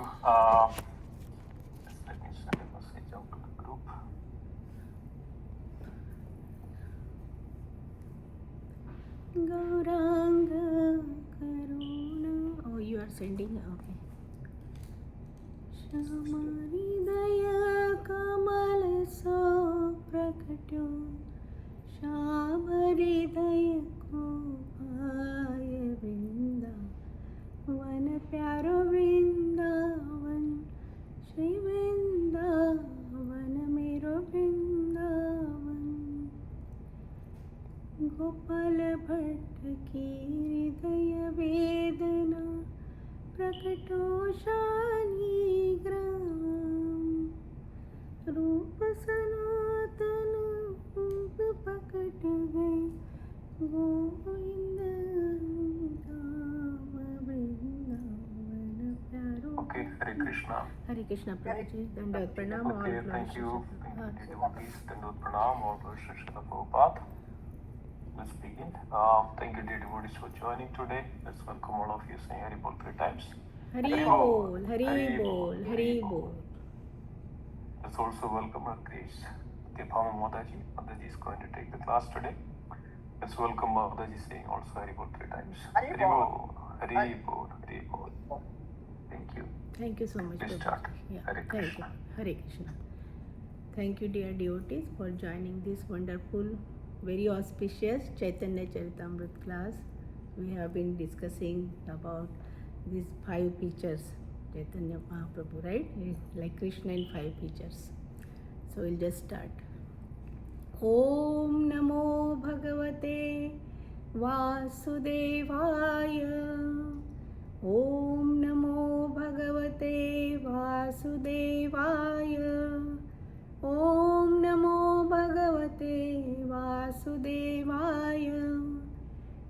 you. Let me send a message out to the group. Gauranga Karuna. Oh, you are sending? Okay. Shamari Daya Kamal So Prakatyo Shamari Daya Ko Bhaya Vrinda Van Pyaro Vrindavan Shri Vrindavan Mero Vrindavan Gopal Bhatt की हृदय वेदना प्रकटो शानी ग्राम रूप सनातन रूप प्रकट गए गोविंद धाम वृंदावन प्यारो. Okay, Hare Krishna. हरे कृष्णा प्रभु जी. दंडवत प्रणाम. Okay, all thank you. Prabhupada. Thank you, devotees. Dandavot Pranam, all Prabhupada Srila Prabhupada. Let's begin. Thank you, dear devotees, for joining today. Let's welcome all of you, saying Hari Bol 3 times. Hari बोल हरि बोल हरि बोल. Let's also welcome our Grace Dipama Mataji. Mataji is going to take the class today. Let's welcome Mataji, saying also Hari Bol 3 times. Hari Bol. Hari Bol, Hari Bol. Thank you. Thank you so much. Please Prabhuji. start. Yeah, Hare thank you. Krishna. Hare Krishna. Thank you, dear devotees, for joining this wonderful, very auspicious Chaitanya Charitamrita class. We have been discussing about these 5 features, Chaitanya Mahaprabhu, right? Like Krishna in 5 features. So we'll just start. Om Namo Bhagavate Vasudevaya. Om Namo Bhagavate Vasudevaya. Om Namo Bhagavate Vasudevaya.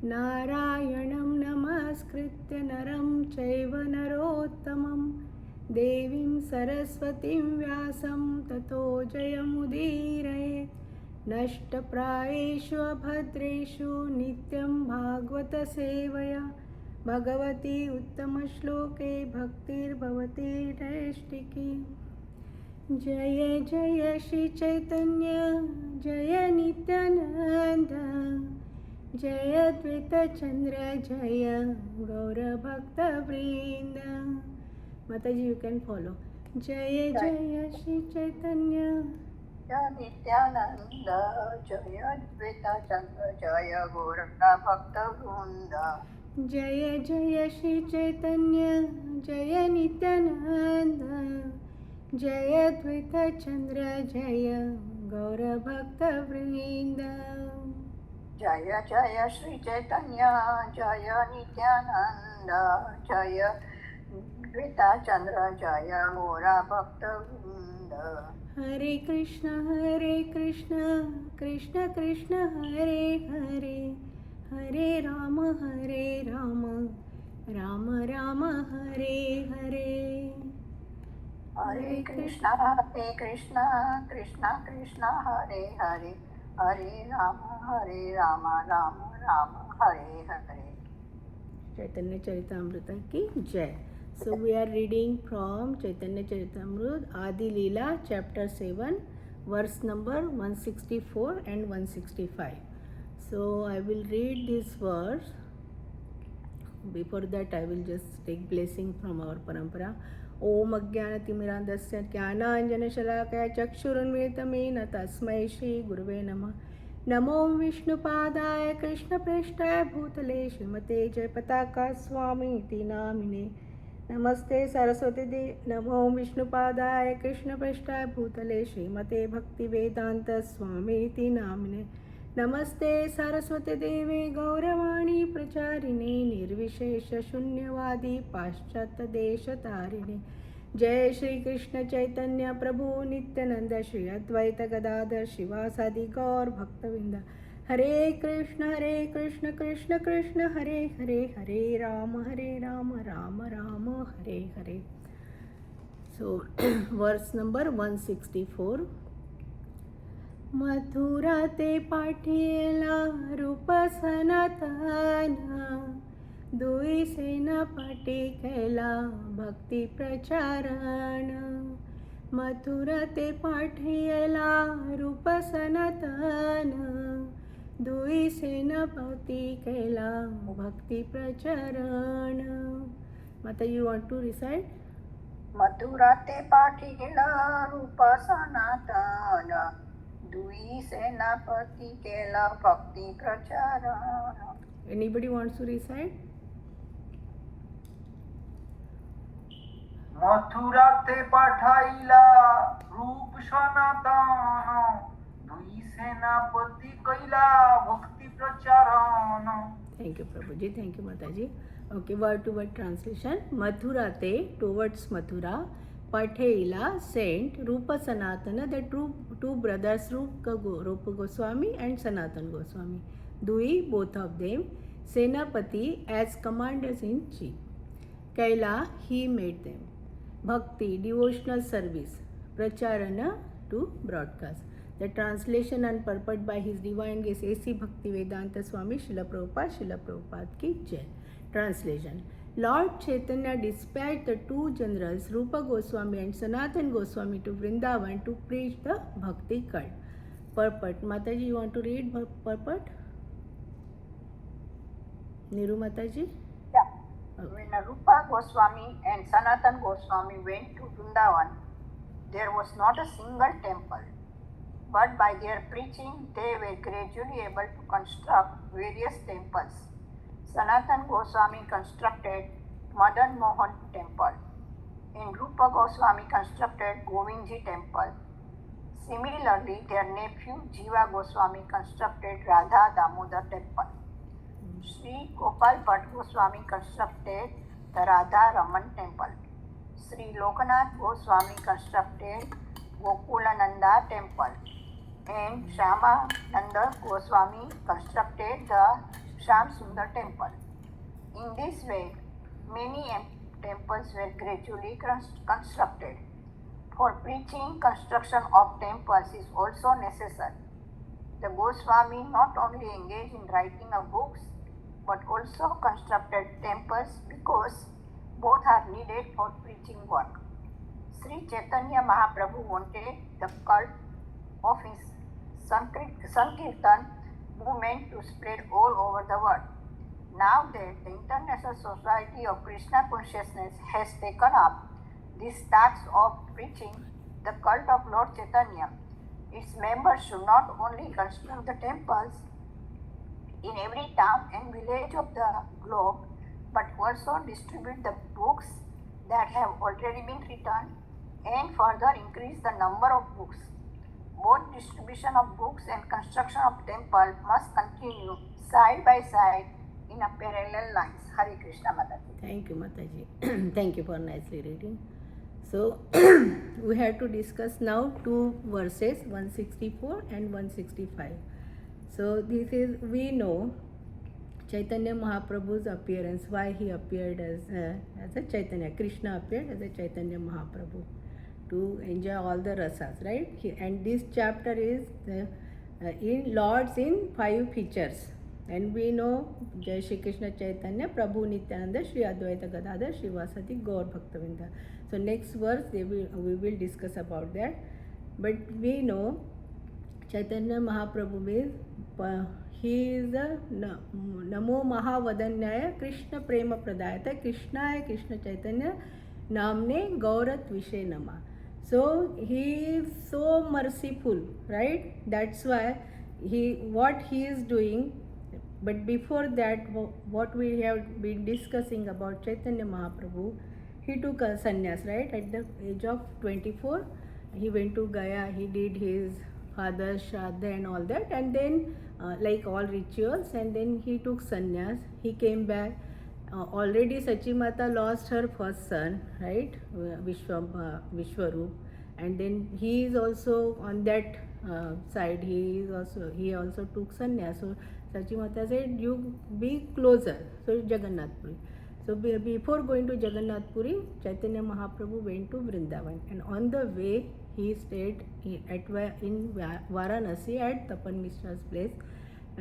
Narayanam Namaskritya Naram Chaiva Narottamam Devim Saraswatim Vyasam Tato Jayamudiraye. Nashtaprayeshu abhadreshu Nityam Bhagavata Sevaya Bhagavati Uttama Shloke Bhaktir Bhavati Dashtiki. Jaya Jaya Shri Chaitanya Jaya Nityananda Jaya Dvaita Chandra Jaya Gaura Bhakta Vrinda. Mataji, you can follow. Jaya Jaya Shri Chaitanya Jaya Nityananda Jaya Dvaita Chandra Jaya Gaura Bhakta Vrinda. Jaya Jaya Shri Chaitanya Jaya Nityananda Jaya Dvaita Chandra Jaya Gaura Bhakta Vrinda. Jaya Jaya Shri Chaitanya Jaya Nityananda Jaya Dvaita Chandra Jaya Gaura Bhakta Vrinda. Hare Krishna Krishna Krishna Hare Hare Hare Rama Rama Rama Hare Hare. Hare Krishna Krishna Krishna Hare Hare Hare Rama Rama Rama Hare Hare. Chaitanya Charitamrita ki jai. So we are reading from Chaitanya Charitamrita Adi Leela chapter 7 verse number 164 and 165. So I will read this verse. Before that I will just take blessing from our parampara. Om Ajnanatimirandasya Jnananjanashalakaya Chakshurunmilitam Yena Tasmai Shri Gurave Namah. Namo Vishnupadaya Krishna Preshtaya Bhutale Srimate Jayapataka Swami Iti Namine. Namaste Saraswati Devi. Namo Vishnupadaya Krishna Preshtaya Bhutale Srimate Bhakti Vedanta Swami Iti Namine. Namaste Saraswati Devi Gauravani Pracharine Nirvishesha Shunyavadi Paschata Desha Tarine. Jai Shri Krishna Chaitanya Prabhu Nityananda Shri Advaita Gadadhar Shivasadi Gaur Bhaktavinda. Hare Krishna Krishna Krishna Hare Hare Hare Rama Rama Rama Hare Hare. So verse number 164. Mathura ते पाठेला रूप सनातना दुई सेनापती केला भक्ती प्रचारण मथुरा ते पाठियला रूप सनातन दुई सेनापती केला भक्ती प्रचारण. माता you want to reside? Mathura ते पाठिला रूप सनातन दुई सेनापती केला भक्ती प्रचारण. Anybody wants to recite? Mathura ते पाठाईला रूप सनातन दुई सेनापती कैला भक्ती प्रचारण. Thank you, Prabhuji. Thank you, Mataji. Okay, word to word translation. Mathura te, towards Mathura. Patheila sent Rupa Sanatana, the two brothers Rupa Goswami and Sanatan Goswami. Dui, both of them. Senapati as commanders in chief. Kaila, he made them. Bhakti, devotional service. Pracharana, to broadcast. The translation and purport by His Divine Grace A.C. Bhaktivedanta Swami Srila Prabhupada ki Jai. Translation. Lord Chaitanya dispatched the two generals Rupa Goswami and Sanatan Goswami to Vrindavan to preach the Bhakti cult. Purport. Mataji, you want to read purport? Niru Mataji? Yeah. Okay. When Rupa Goswami and Sanatan Goswami went to Vrindavan, there was not a single temple. But by their preaching, they were gradually able to construct various temples. Sanatan Goswami constructed Madan Mohan temple, and Rupa Goswami constructed Govindji temple. Similarly, their nephew Jiva Goswami constructed Radha Damodar temple. Sri Gopal Bhatt Goswami constructed the Radha Raman temple. Sri Lokanath Goswami constructed Gokulananda temple. And Shyamananda Goswami constructed the Shyam Sundar temple. In this way, many temples were gradually constructed. For preaching, construction of temples is also necessary. The Goswami not only engaged in writing of books, but also constructed temples because both are needed for preaching work. Sri Chaitanya Mahaprabhu wanted the cult of his Sankirtan movement to spread all over the world. Now that the International Society of Krishna Consciousness has taken up this task of preaching the cult of Lord Chaitanya, its members should not only construct the temples in every town and village of the globe, but also distribute the books that have already been written and further increase the number of books. Both distribution of books and construction of temple must continue side by side in a parallel lines. Hare Krishna Mataji. Thank you, Mataji. Thank you for nicely reading. So, we have to discuss now two verses, 164 and 165. So, this is, we know Chaitanya Mahaprabhu's appearance, why he appeared as a Chaitanya. Krishna appeared as a Chaitanya Mahaprabhu to enjoy all the rasas, right? And this chapter is in Lords in 5 features. And we know Jai Shri Krishna Chaitanya, Prabhu Nityananda, Shri Advaita Gadadhar, Shri Vasati Gaur Bhaktavinda. So next verse we will discuss about that. But we know Chaitanya Mahaprabhu is he is the Namo Mahavadanyaya Krishna Prema Pradayata Krishnaya Krishna Chaitanya Namne Gaurat Vishe Nama. So he is so merciful, right? That's why what he is doing. But before that, what we have been discussing about Chaitanya Mahaprabhu, he took a sannyas, right? At the age of 24, he went to Gaya, he did his father's shraddha and all that, and then like all rituals, and then he took sannyas. He came back. Already Sachimata lost her first son, right? Vishwarup, and then he is also on that side. He also took sannyas. So Sachimata said, "You be closer." So Jagannath Puri. So before going to Jagannath Puri, Chaitanya Mahaprabhu went to Vrindavan, and on the way he stayed in Varanasi at Tapan Mishra's place.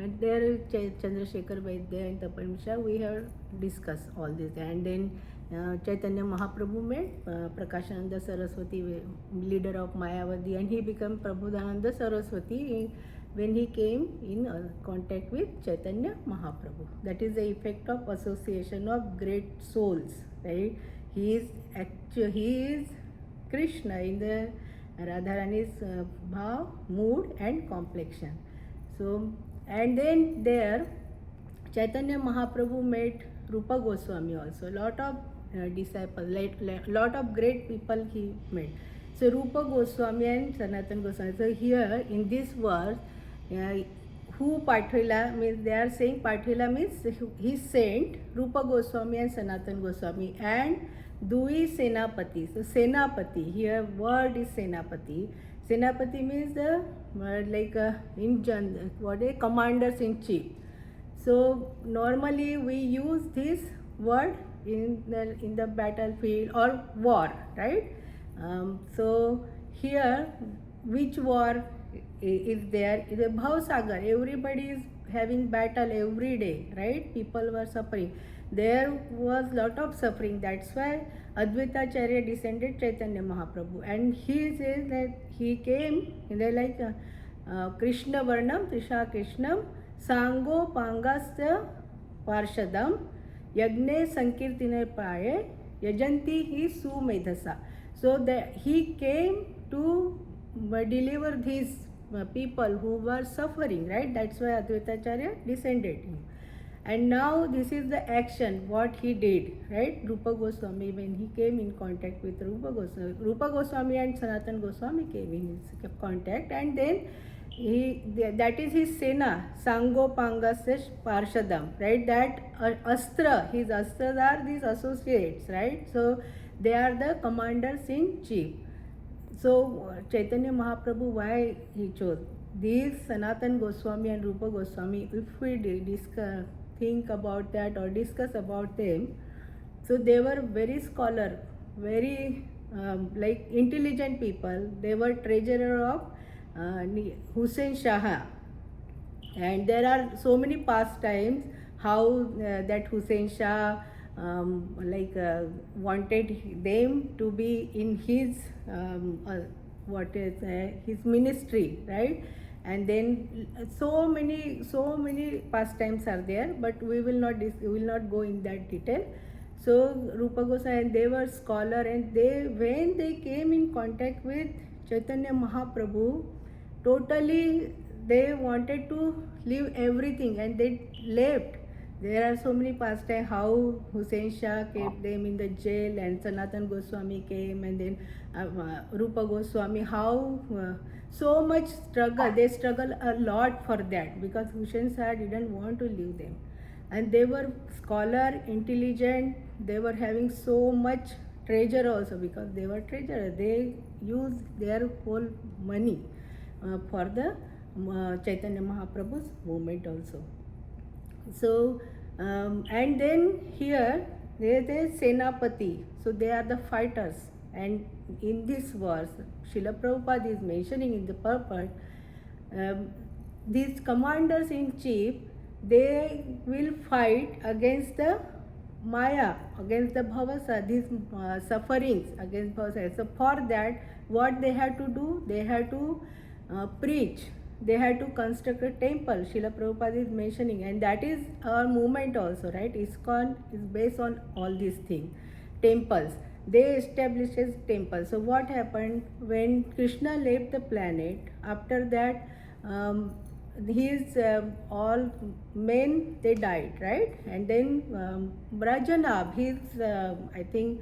and there is Chandrasekhar Vaidya and Tapan Mishra. We have discussed all this, and then Chaitanya Mahaprabhu met Prakashananda Saraswati, leader of Mayavadi, and he became Prabodhananda Saraswati when he came in contact with Chaitanya Mahaprabhu. That is the effect of association of great souls, right? He is Krishna in the Radharani's bhav, mood and complexion. So, and then there Chaitanya Mahaprabhu met Rupa Goswami also. Lot of disciples, lot of great people he met. So Rupa Goswami and Sanatan Goswami. So here in this verse, who Pathila means, they are saying Pathila means he sent Rupa Goswami and Sanatan Goswami and Dui Senapati. So Senapati, here word is Senapati. Senapati means the commanders in chief. So normally we use this word in the battlefield or war, right? So here which war is there? Is a Bhavsagar. Everybody is having battle every day, right? People were suffering. There was lot of suffering. That's why Advaita Acharya descended Chaitanya Mahaprabhu, and he says that he came in the Krishna Varnam, Trisha Krishnam, Sango Pangasya Parshadam, Yagne Sankirtine Paye, Yajanti hi Sumedhasa. So that he came to deliver these people who were suffering, right? That's why Advaita Acharya descended him. And now this is the action, what he did, right? Rupa Goswami, when he came in contact with Rupa Goswami and Sanatan Goswami came in his contact, and then that is his Sena, Sango Pangasya Parshadam, right? That Astra, his Astras are these associates, right? So they are the commanders in chief. So Chaitanya Mahaprabhu, why he chose these Sanatan Goswami and Rupa Goswami? If we think about that or discuss about them, so they were very scholar, very intelligent people. They were treasurer of Hussain Shah, and there are so many pastimes how that Hussain Shah wanted them to be in his his ministry, right? And then so many pastimes are there, but we will not go in that detail. So Rupa Goswami, they were scholar, and when they came in contact with Chaitanya Mahaprabhu, totally they wanted to leave everything and they left. There are so many pastimes how Hussain Shah kept them in the jail, and Sanatan Goswami came, and then Rupa Goswami, how so much struggle. They struggle a lot for that because Hussain Shah didn't want to leave them. And they were scholar, intelligent, they were having so much treasure also, because they were treasurer. They used their whole money for the Chaitanya Mahaprabhu's movement also. So and then here there is Senapati, so they are the fighters, and in this verse Srila Prabhupada is mentioning in the purport, these commanders in chief, they will fight against the Maya, against the Bhavasa, these sufferings against Bhavasa. So for that, what they have to do, they have to preach, they had to construct a temple. Srila Prabhupada is mentioning, and that is our movement also, right? ISKCON is based on all these things. Temples, they established temples. So what happened when Krishna left the planet? After that, his all men, they died, right? And then Brajanab, his I think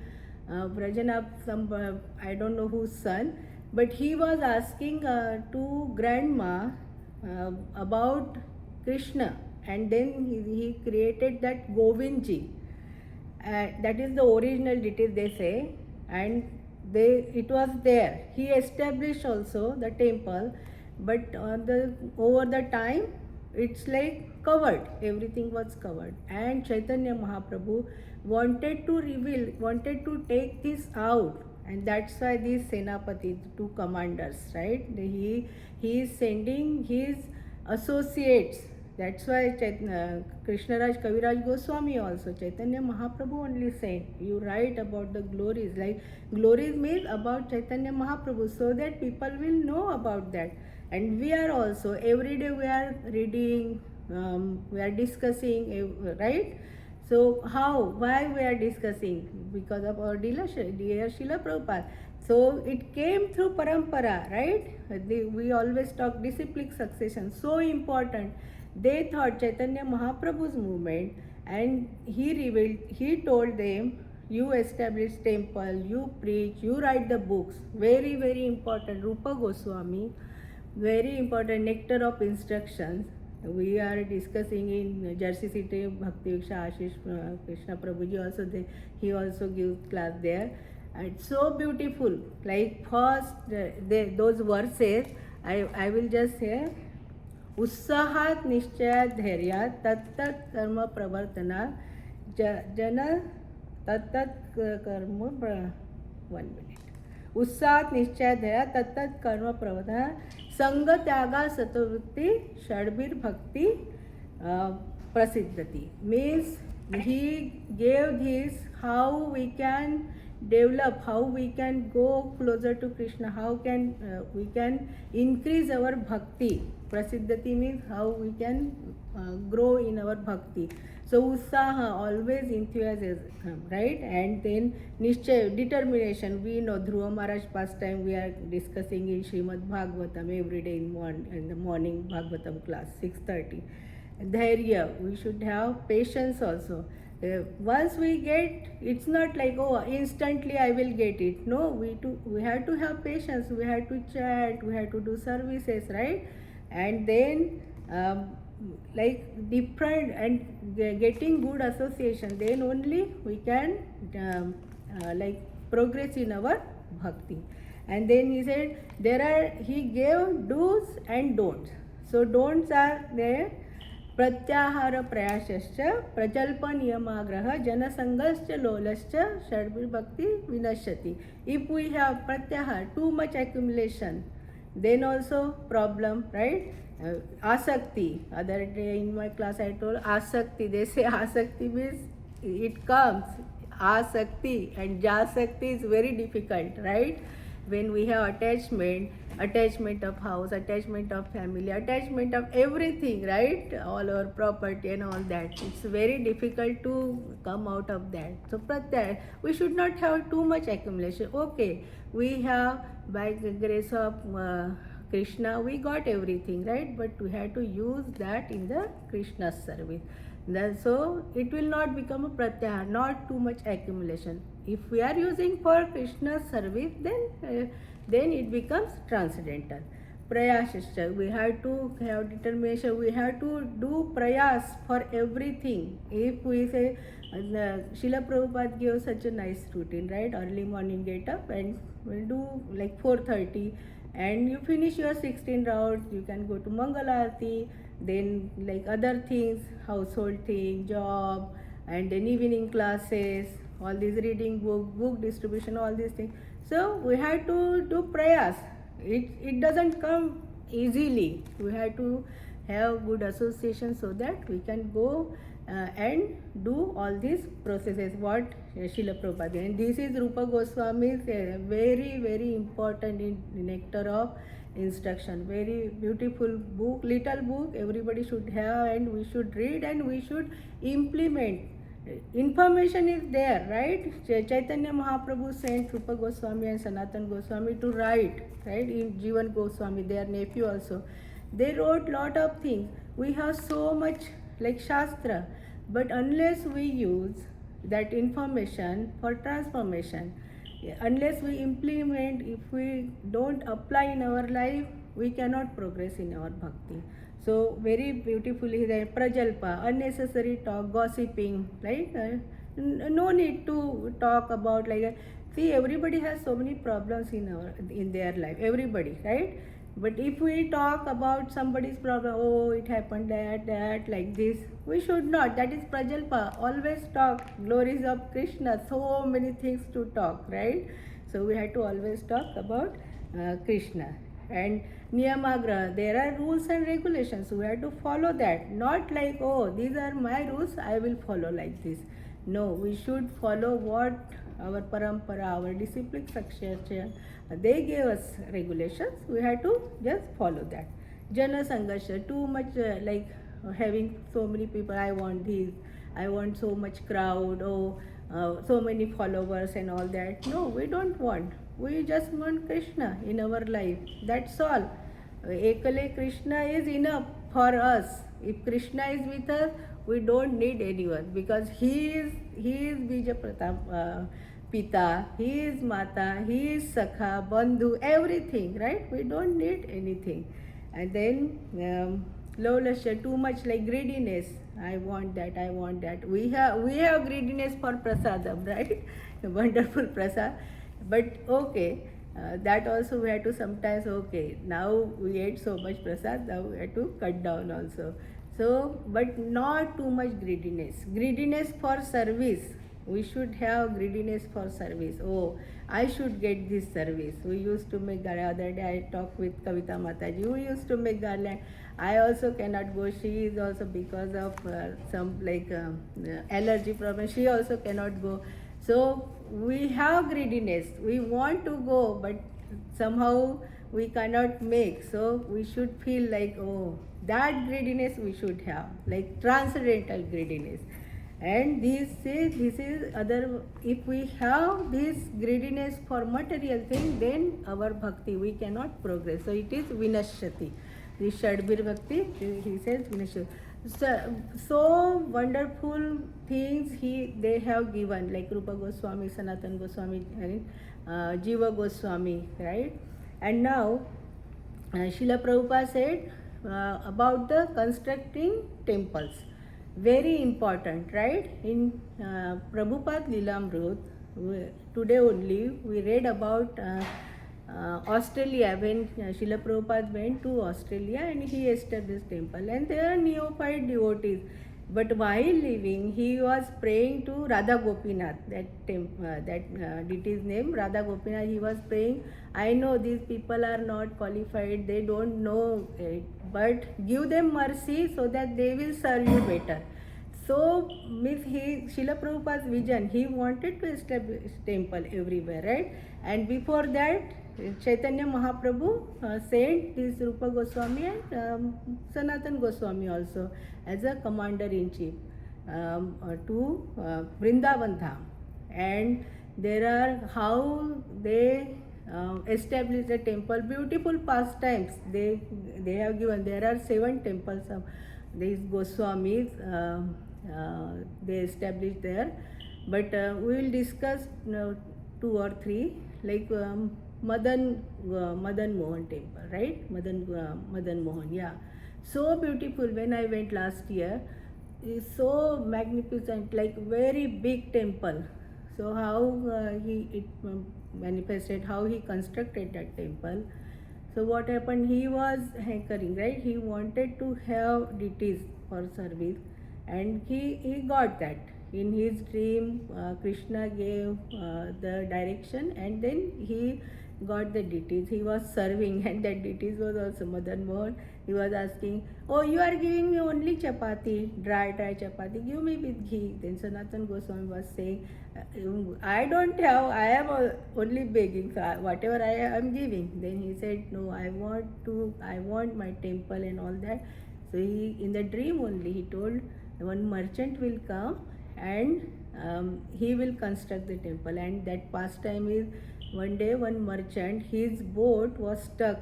Brajanab, some I don't know whose son, but he was asking to grandma about Krishna, and then he created that Govindji. That is the original detail, they say, and it was there. He established also the temple, but over the time it's like covered, everything was covered, and Chaitanya Mahaprabhu wanted to take this out, and that's why these Senapati, two commanders, right? He is sending his associates That's why Krishnaraj Kaviraj Goswami also, Chaitanya Mahaprabhu only said, you write about the glories, like glories means about Chaitanya Mahaprabhu, so that people will know about that. And we are also, every day we are reading, we are discussing, right? So why we are discussing? Because of our dear Srila Prabhupada. So it came through parampara, right? We always talk disciplic succession, so important. They thought Chaitanya Mahaprabhu's movement, and he told them, you establish temple, you preach, you write the books. Very, very important. Rupa Goswami, very important, nectar of instructions. We are discussing in Jersey City, Bhakti Viksha Ashish Krishna Prabhuji also, he also gives class there. It's so beautiful. Like first, those verses, I will just say, उत्साहात निश्चयात धैर्यात तत्तत् कर्म प्रवर्तनात जन तत्तत् कर्म 1 minute. उत्साहात निश्चयात धैर्यात तत्तत् कर्म प्रवर्तनात संग त्यागा सतवृत्ती षडबीर भक्ति प्रसिद्धती. Means he gave this how we can develop, how we can go closer to Krishna, how can we can increase our bhakti. Prasiddhati means how we can grow in our bhakti. So Utsaha, always enthusiasm, right? And then Nishchay, determination. We know Dhruva Maharaj past time we are discussing in Srimad Bhagavatam every day in the morning Bhagavatam class 6:30. Dhairya, we should have patience also. Once we get, it's not like, oh, instantly I will get it. No, we have to have patience. We have to chat, we have to do services, right? And then like different and getting good association, then only we can like progress in our bhakti. And then he said he gave do's and don'ts. So don'ts are there: प्रत्याहार प्रयासश्च प्रजल्प नियमाग्रह जनसंगश्च लोलश्च षड्बीर भक्ति विनश्यति. If we have pratyahar, too much accumulation, then also problem, right? Asakti, other day in my class I told asakti, they say asakti means it comes, asakti, and jasakti is very difficult, right? When we have attachment of house, attachment of family, attachment of everything, right? All our property and all that. It's very difficult to come out of that. So pratyahar, we should not have too much accumulation. Okay, we have, by the grace of Krishna, we got everything, right? But we have to use that in the Krishna's service. So it will not become a pratyahar, not too much accumulation. If we are using for Krishna's service, then it becomes transcendental. Prayasishcha, we have to have determination, we have to do prayas for everything. If we say, Srila Prabhupada gave such a nice routine, right? Early morning get up and we'll do like 4:30, and you finish your 16 rounds, you can go to Mangala Aarti, then like other things, household thing, job, and then evening classes, all these reading book distribution, all these things. So we have to do prayas. It doesn't come easily. We have to have good association so that we can go and do all these processes what Srila Prabhupada did. And this is Rupa Goswami's very, very important in nectar of instruction. Very beautiful book, little book, everybody should have, and we should read and we should implement. Information is there, right? Chaitanya Mahaprabhu sent Rupa Goswami and Sanatan Goswami to write, right? In Jivan Goswami, their nephew also. They wrote lot of things. We have so much like Shastra, but unless we use that information for transformation, unless we implement, if we don't apply in our life, we cannot progress in our bhakti. So very beautifully there, prajalpa, unnecessary talk, gossiping, right? No need to talk about like, see, everybody has so many problems in their life, everybody, right? But if we talk about somebody's problem, oh, it happened that, like this, we should not. That is prajalpa. Always talk glories of Krishna. So many things to talk, right? So we have to always talk about Krishna. And niyamagraha, there are rules and regulations, we have to follow that. Not like, oh, these are my rules, I will follow like this. No, we should follow what our parampara, our disciplic succession, they gave us regulations, we have to just follow that. Jana sangasha, too much having so many people, I want this, I want so much crowd, so many followers and all that. No, we don't want. We just want Krishna in our life. That's all. Ekale Krishna is enough for us. If Krishna is with us, we don't need anyone, because he is Bija Pratap Pita, he is Mata, he is Sakha, Bandhu, everything, right? We don't need anything. And then Lolasya, too much like greediness. I want that, I want that. We have greediness for prasadam, right? Wonderful prasad. But okay, that also we have to sometimes, okay, now we ate so much prasad, now we have to cut down also. So, but not too much greediness. Greediness for service. We should have greediness for service. Oh, I should get this service. We used to make garland. Other day I talked with Kavita Mataji. We used to make garland. I also cannot go. She is also, because of some allergy problem, she also cannot go. So we have greediness. We want to go, but somehow we cannot make. So we should feel like, oh, that greediness we should have, like transcendental greediness. And this is other. If we have this greediness for material thing, then our bhakti, we cannot progress. So it is vinashyati. The Shadbir Bhakti, he says vinashyati. So wonderful things they have given, like Rupa Goswami, Sanatan Goswami, and Jiva Goswami, right? And now Srila Prabhupada said about the constructing temples. Very important, right? In Prabhupada Lilamrut, today only we read about Australia, when Srila Prabhupada went to Australia and he established temple, and there are neophyte devotees. But while living, he was praying to Radha Gopinath, that deity's name, Radha Gopinath. He was praying, I know these people are not qualified, they don't know it, but give them mercy so that they will serve you better. So, Srila Prabhupada's vision, he wanted to establish temple everywhere, right? And before that, Chaitanya Mahaprabhu sent this Rupa Goswami and Sanatan Goswami also as a commander-in-chief to Vrindavan Dham. And there are how they establish the temple, beautiful pastimes they have given. There are 7 temples of these Goswamis they established there, but we will discuss 2 or 3, like Madan Mohan temple, right? Madan Mohan, yeah. So beautiful. When I went last year, it's so magnificent, like very big temple. So how it manifested, how he constructed that temple. So what happened, he was hankering, right? He wanted to have deities for service, and he got that. In his dream, Krishna gave the direction, and then he got the deities. He was serving, and that deities was also Madan Mohan. He was asking, oh, you are giving me only chapati, dry chapati, give me with ghee. Then Sanatan Goswami was saying, I don't have, I am only begging, so whatever I am giving. Then he said, no, I want my temple and all that. So he, in the dream only, he told one merchant will come and he will construct the temple. And that pastime is, one day one merchant, his boat was stuck.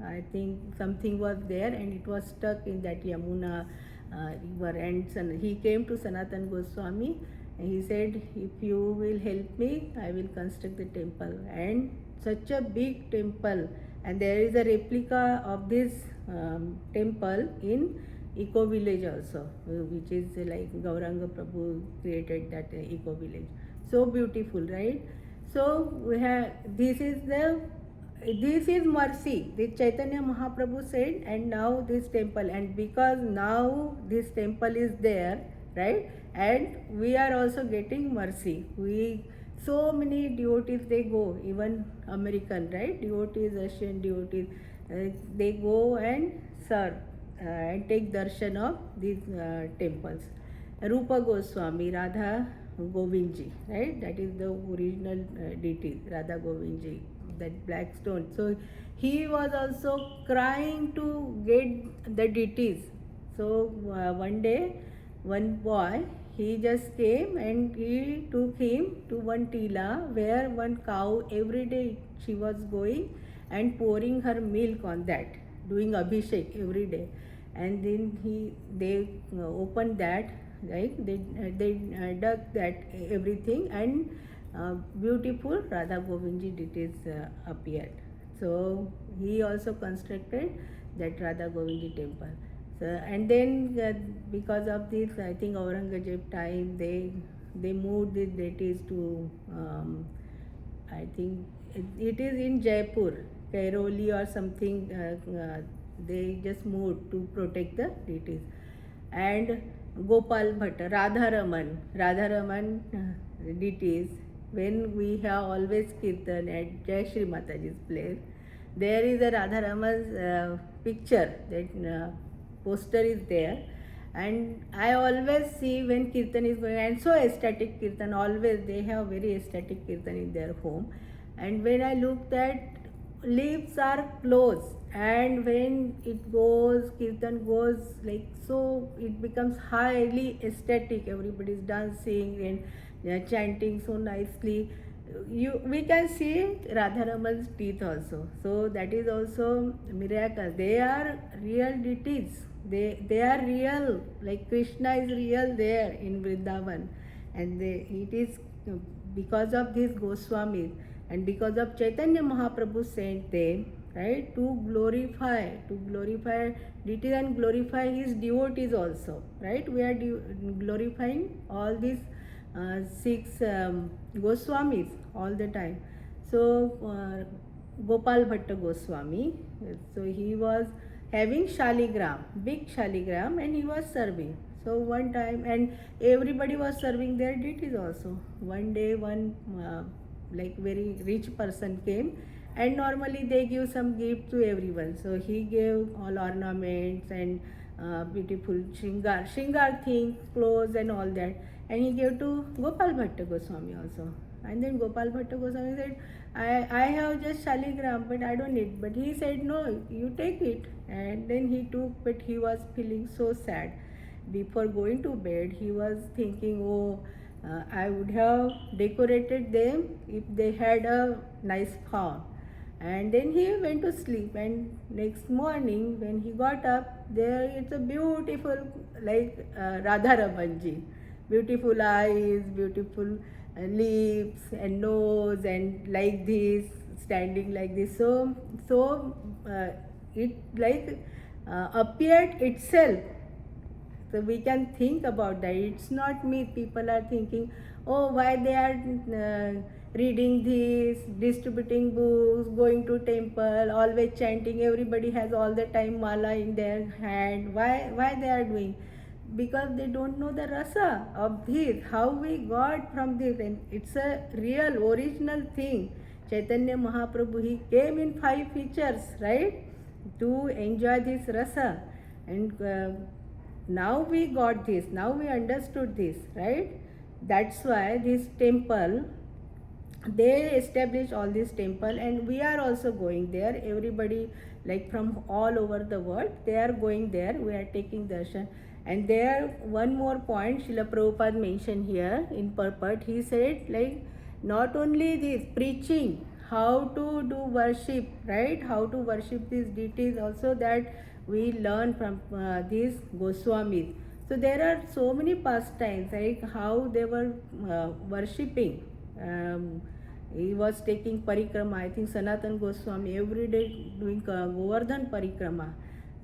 I think something was there and it was stuck in that Yamuna river. And he came to Sanatan Goswami and he said, if you will help me, I will construct the temple. And such a big temple, and there is a replica of this temple in Eco Village also, which is like Gauranga Prabhu created that Eco Village. So beautiful, right? So we have, this is mercy. The Chaitanya Mahaprabhu said, and now this temple, and because now this temple is there, right? And we are also getting mercy. So many devotees, they go, even American, right? Devotees, Russian devotees, they go and serve and take darshan of these temples. Rupa Goswami, Radha Govindji, right? That is the original deity, Radha Govindji, that black stone. So he was also crying to get the deities. So one day, one boy, he just came and he took him to one tila where one cow every day she was going and pouring her milk on that, doing abhishek every day. And then they opened that, right? They dug that everything, and beautiful Radha Govindji deities appeared. So he also constructed that Radha Govindji temple. So, and then because of this, I think Aurangzeb time, they moved the deities to I think it is in Jaipur, Kairoli or something. They just moved to protect the deities. And Gopal Bhatta, Radharaman deities. When we have always kirtan at Jai Shri Mataji's place, there is a Radharama's picture, that poster is there. And I always see when kirtan is going, and so ecstatic kirtan, always they have very ecstatic kirtan in their home. And when I looked at, lips are closed, and when it goes, kirtan goes like so, it becomes highly ecstatic. Everybody is dancing and they are chanting so nicely. We can see Radharaman's teeth also. So that is also miracle. They are real deities. They are real. Like Krishna is real there in Vrindavan, and it is because of these Goswamis and because of Chaitanya Mahaprabhu sent them, right, to glorify deities and glorify his devotees also, right? We are glorifying all these six Goswamis all the time. So Gopal Bhatta Goswami, so he was having shaligram, big shaligram, and he was serving. So one time, and everybody was serving their deities also. One day, one like very rich person came, and normally they give some gift to everyone. So he gave all ornaments and beautiful shingar things, clothes and all that. And he gave to Gopal Bhatta Goswami also. And then Gopal Bhatta Goswami said, I have just shaligram, but I don't need. But he said, no, you take it. And then he took, but he was feeling so sad. Before going to bed, he was thinking, oh, I would have decorated them if they had a nice farm. And then he went to sleep, and next morning when he got up, there it's a beautiful, like Radharamanji, beautiful eyes, beautiful lips and nose, and like this, standing like this. So it like appeared itself. So we can think about that. It's not me. People are thinking, oh, why they are reading this, distributing books, going to temple, always chanting. Everybody has all the time mala in their hand. Why they are doing? Because they don't know the rasa of this, how we got from this. And it's a real original thing. Chaitanya Mahaprabhu, he came in 5 features, right, to enjoy this rasa. And now we got this, now we understood this, right? That's why this temple, they established all this temple, and we are also going there. Everybody, like from all over the world, they are going there. We are taking darshan. And there, one more point Srila Prabhupada mentioned here in purport. He said, like, not only this preaching, how to do worship, right? How to worship these deities, also that we learn from these Goswamis. So there are so many pastimes, like how they were worshipping. He was taking parikrama. I think Sanatan Goswami every day doing Govardhan parikrama.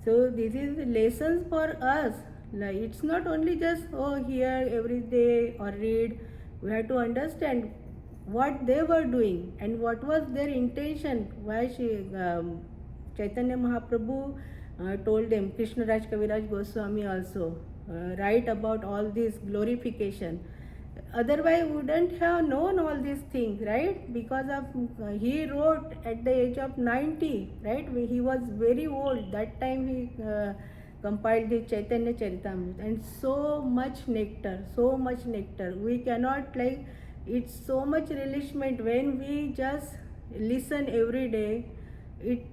So this is lessons for us. Like, it's not only just hear every day or read. We have to understand what they were doing and what was their intention. Why Chaitanya Mahaprabhu told them, Krishna Raj Kaviraj Goswami also write about all this glorification. Otherwise wouldn't have known all these things, right? Because of he wrote at the age of 90, right? He was very old that time. He compiled the Chaitanya Charitamrita, and so much nectar, so much nectar. We cannot, like, it's so much relishment when we just listen every day. It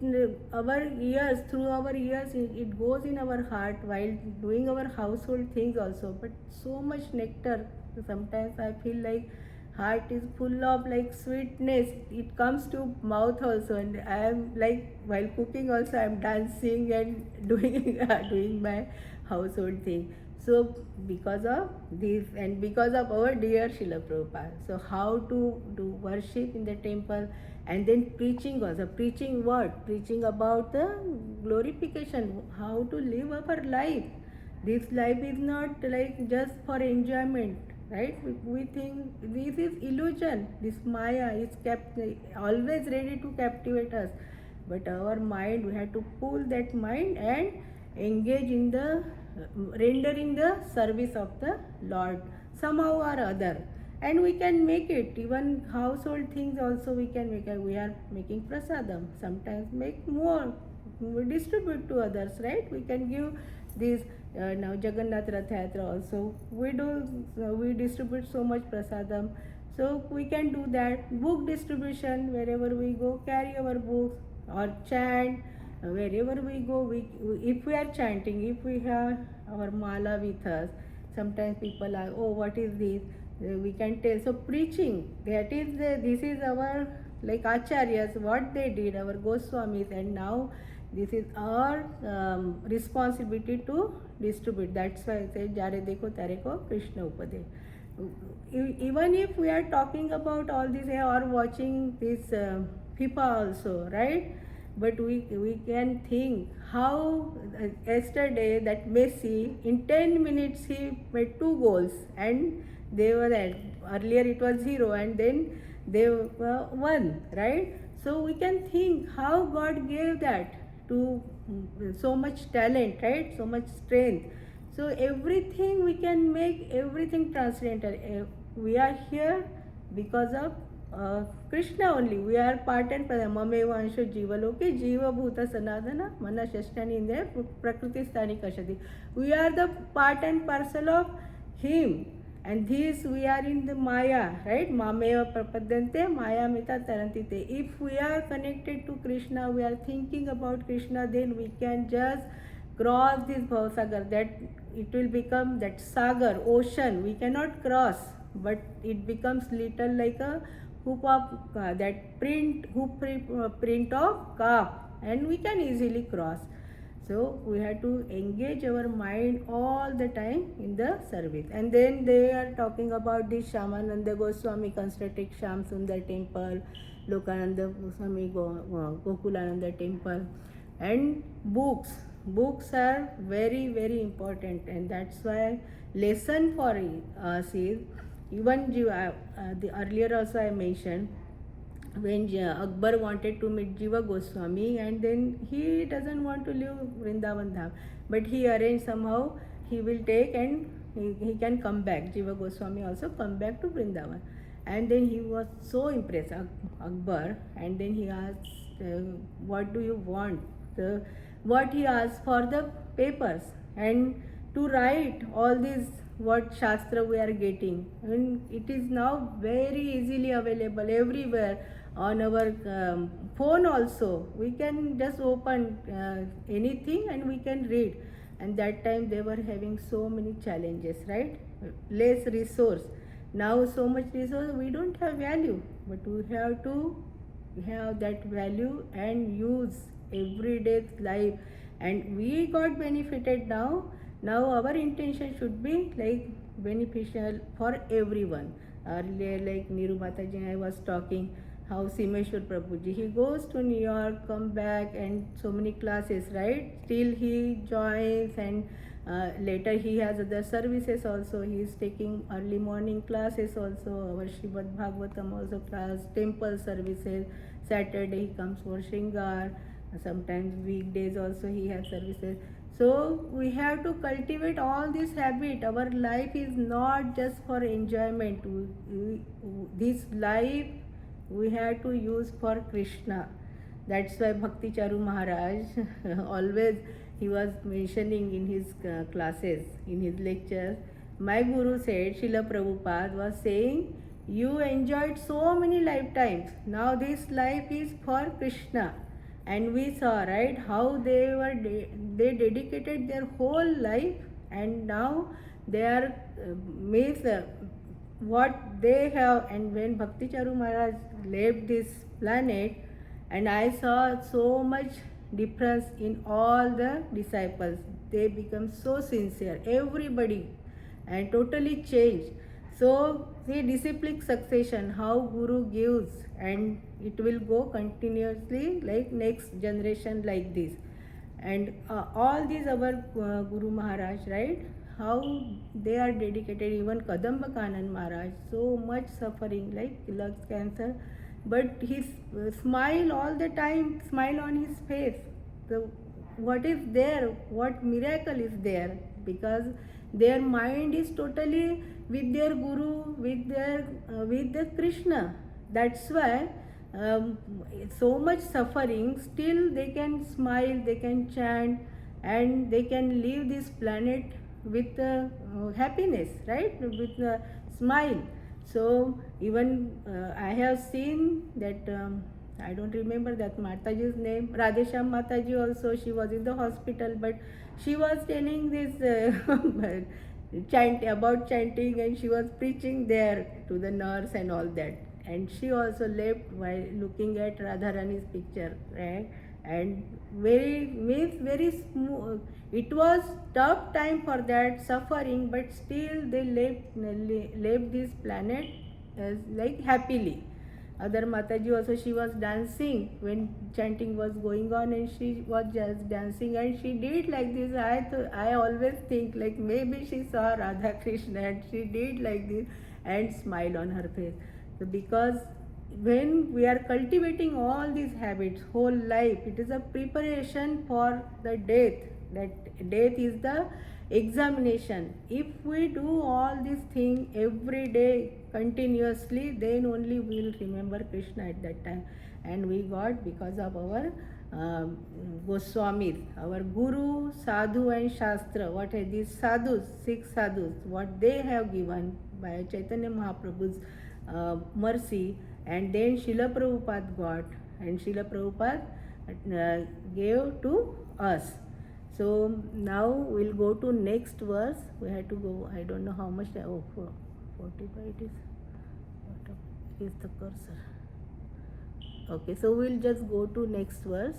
our ears, through our ears, it goes in our heart while doing our household things also. But so much nectar, sometimes I feel like heart is full of like sweetness, it comes to mouth also, and I am like while cooking also I am dancing and doing my household thing. So because of this and because of our dear Srila Prabhupada, so how to do worship in the temple, and then preaching also. Preaching what? Preaching about the glorification, how to live our life. This life is not like just for enjoyment, right? We think this is illusion. This Maya is kept always ready to captivate us. But our mind, we have to pull that mind and engage in the rendering the service of the Lord somehow or other. And we can make it, even household things also we can make. We are making prasadam, sometimes make more, we distribute to others, right? We can give this now Jagannath Rath Yatra also, we distribute so much prasadam. So we can do that. Book distribution, wherever we go, carry our books, or chant wherever we go. If we are chanting, if we have our mala with us, sometimes people are, oh, what is this? We can tell. So preaching, that is this is our like acharyas, what they did, our Goswamis, and now this is our responsibility to distribute. That's why I say jare dekho tare ko Krishna upade. Even if we are talking about all this or watching this FIFA also, right? But we can think how yesterday that Messi in 10 minutes he made 2 goals, and they were at, earlier it was 0, and then they won, right? So we can think how God gave that to so much talent, right? So much strength. So everything we can make everything transcendental. We are here because of Krishna only. We are part and parcel. Mameva ansho jivaloke jiva bhuta sanadana mana shashtani in there prakriti sthani kashati. We are the part and parcel of Him. And this we are in the Maya, right? Mameva prapadyante Maya mita tarantite. If we are connected to Krishna, we are thinking about Krishna, then we can just cross this bhavasagar. That it will become that sagar, ocean. We cannot cross, but it becomes little like a hoop of that print of calf, and we can easily cross. So we have to engage our mind all the time in the service. And then they are talking about this Shyamananda Goswami constructed Shyam Sundar temple, Lokananda Goswami Gokulananda temple, and books. Books are very, very important, and that's why lesson for us is, even the earlier also I mentioned, when Akbar wanted to meet Jiva Goswami, and then he doesn't want to leave Vrindavan Dham, but he arranged somehow he will take and he can come back. Jiva Goswami also come back to Vrindavan, and then he was so impressed, Akbar, and then he asked, what do you want? What he asked for the papers and to write all these what shastra we are getting, and it is now very easily available everywhere on our phone also. We can just open anything and we can read. And that time they were having so many challenges, right? Less resource. Now so much resource, we don't have value, but we have to have that value and use everyday life, and we got benefited now. Now our intention should be like beneficial for everyone. Earlier, like Niru Mataji I was talking, how Simeshwar Prabhuji, he goes to New York, come back, and so many classes, right? Still he joins, and later he has other services also. He is taking early morning classes also, our Srimad Bhagavatam also class, temple services. Saturday he comes for Shringar, sometimes weekdays also he has services. So we have to cultivate all this habit. Our life is not just for enjoyment. This life we have to use for Krishna. That's why Bhakti Charu Maharaj always he was mentioning in his classes, in his lectures. My guru said, Srila Prabhupada was saying, you enjoyed so many lifetimes. Now this life is for Krishna. And we saw, right, how they dedicated their whole life, and now they are what they have. And when Bhakti Charu Maharaj left this planet, and I saw so much difference in all the disciples. They become so sincere, everybody, and totally changed. So see, disciplic succession, how Guru gives, and it will go continuously like next generation like this. And all these our Guru Maharaj, right, how they are dedicated. Even Kadamba Kanan Maharaj, so much suffering like lung cancer, but his smile all the time, smile on his face. So what is there, what miracle is there? Because their mind is totally with their Guru, with the Krishna. That's why so much suffering, still they can smile, they can chant, and they can leave this planet with happiness, right, with a smile. So even I have seen that I don't remember that Mataji's name, Radhesham Mataji also, she was in the hospital, but she was telling this about chanting, and she was preaching there to the nurse and all that. And she also left while looking at Radharani's picture, right? And very smooth. It was tough time for that suffering, but still they left this planet as like happily. Other Mataji also, she was dancing when chanting was going on, and she was just dancing, and she did like this. I always think like maybe she saw Radha Krishna and she did like this and smiled on her face. So because when we are cultivating all these habits whole life, it is a preparation for the death. That death is the examination. If we do all these things every day continuously, then only we will remember Krishna at that time. And we got, because of our Goswamis, our Guru, Sadhu and Shastra, what are these sadhus, 6 sadhus, what they have given by Chaitanya Mahaprabhu's mercy, and then Srila Prabhupada got, and Srila Prabhupada gave to us. So now we'll go to next verse. We have to go, I don't know how much, 45 it is. What is the cursor? Okay, so we'll just go to next verse.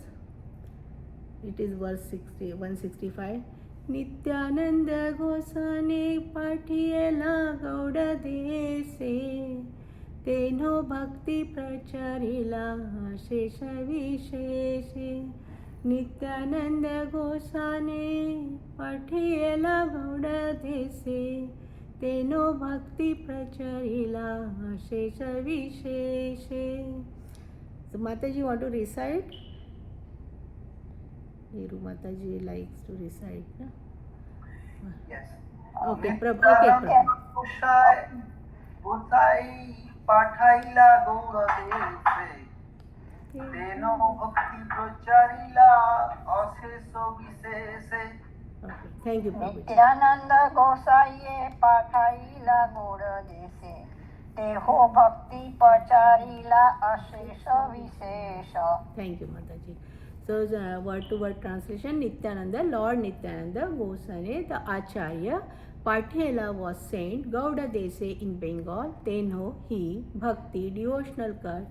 It is verse 165. Nityananda Gosane Patiyela Gauda Dese Teno Bhakti Pracharila Shesha Visheshe. Nityananda Gosane Patiyela Gauda Dese Teno Bhakti Pracharila Shesha Visheshe. So Mataji, want to recite? Niru Mataji likes to recite, no? Yes. Okay, Prabhu. Gotai pathaila gaura dese teno bhakti pracharila asheso visheshe. Okay, thank you, Prabhu. Nityananda Gosaiye Pathaila Gora Dese Teho Bhakti Pacharila Ashesha Vishesha. Thank you, Mataji. So, word to word translation: Nityananda, Lord Nityananda Gosane, the Acharya, Pathela was sent, Gauda Dese in Bengal, Tenho, he, Bhakti, devotional cult,